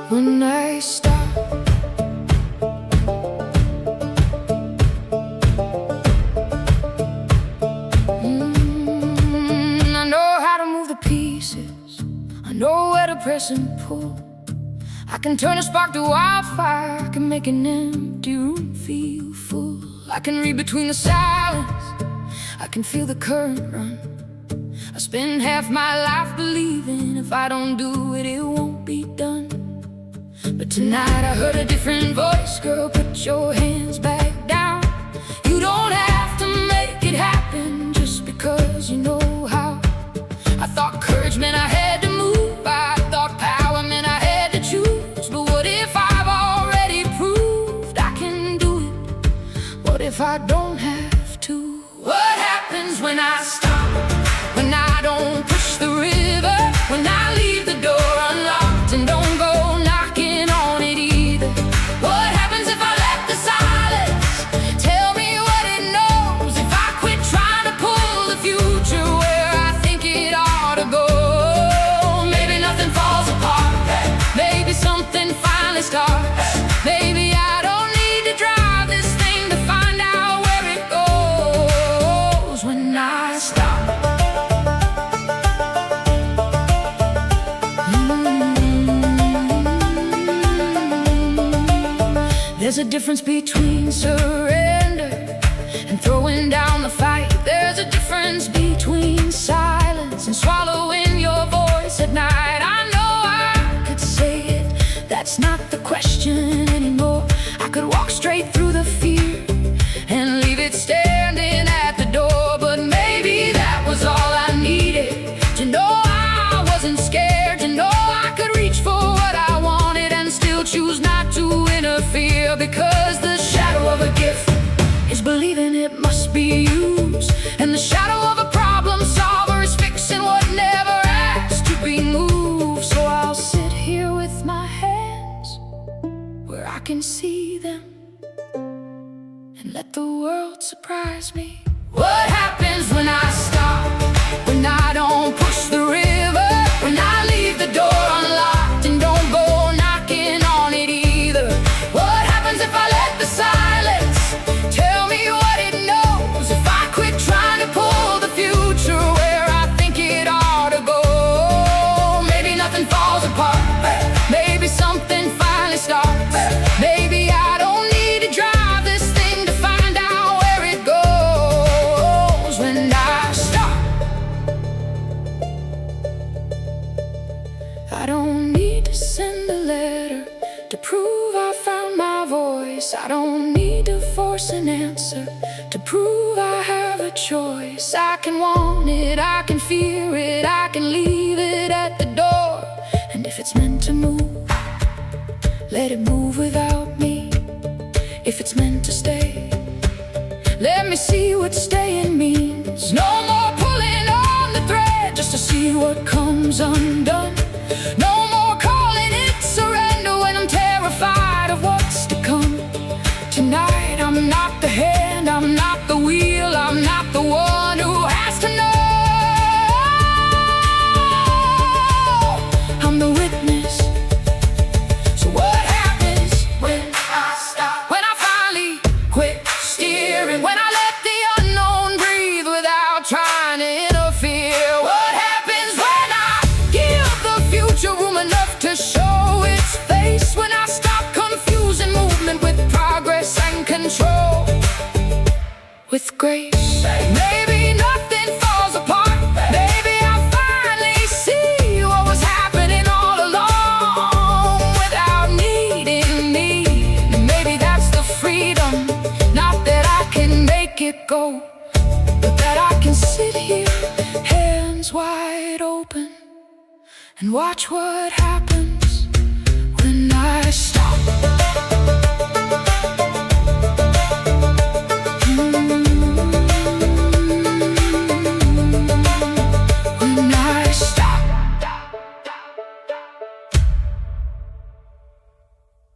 when I stop. I know how to move the pieces, I know where to press and pull. I can turn a spark to wildfire, I can make an empty room feel full. I can read between the silence, I can feel the current run. I spend half my life believing if I don't do it, it won't be done. But tonight I heard a different voice. Girl, put your hands back down. You don't have to make it happen just because you know how. I thought courage meant I had to move, I thought power meant I had to choose. But what if I've already proved I can do it? What if I don't have to? What happens when I stop? When I don't push the river? When I leave the door unlocked and don't go knocking on it either? What happens if I let the silence tell me what it knows? If I quit trying to pull the future where I think it ought to go? Maybe nothing falls apart, maybe something finally starts. Maybe I don't need to drive this thing to find out where it goes. When I stop. There's a difference between surrender and throwing down the fight. There's a difference between silence and swallowing your voice at night. I know I could say it, that's not the question anymore. I could walk straight through the fear and leave it standing at the door. But maybe that was all I needed, to know I wasn't scared, to know I could reach for what I wanted and still choose not to interfere. Because the shadow of a gift is believing it must be used, and the shadow of a problem solver is fixing what never asked to be moved. So I'll sit here with my hands where I can see them and let the world surprise me. What happens when I stop? When I don't push the river? When I leave the door unlocked and don't go knocking on it either? What happens if I let the silence tell me what it knows? If I quit trying to pull the future where I think it ought to go? Maybe nothing falls apart, maybe something finally starts. Maybe I don't need to drive this thing to find out where it goes. When I stop, I don't need to send a letter to prove I found my voice. I don't need to force an answer to prove I have a choice. I can want it, I can fear it, I can leave it at the door. And if it's meant to move, let it move without me. If it's meant to stay, let me see what staying means. No more pulling on the thread just to see what comes undone. No more calling it surrender when I'm terrified of what's to come. Tonight I'm not the hand, I'm not the wheel, I'm not the one who has to know. I'm the witness. So what happens when I stop? When I finally quit steering, when I let the unknown breathe without trying to interfere? What happens when I give the future room enough to show its face? When I stop confusing movement with progress and control with grace? Maybe nothing falls apart, maybe I finally see what was happening all along without needing me. Maybe that's the freedom, not that I can make it go, but that I can sit here, hands wide open, and watch what happens when I stop.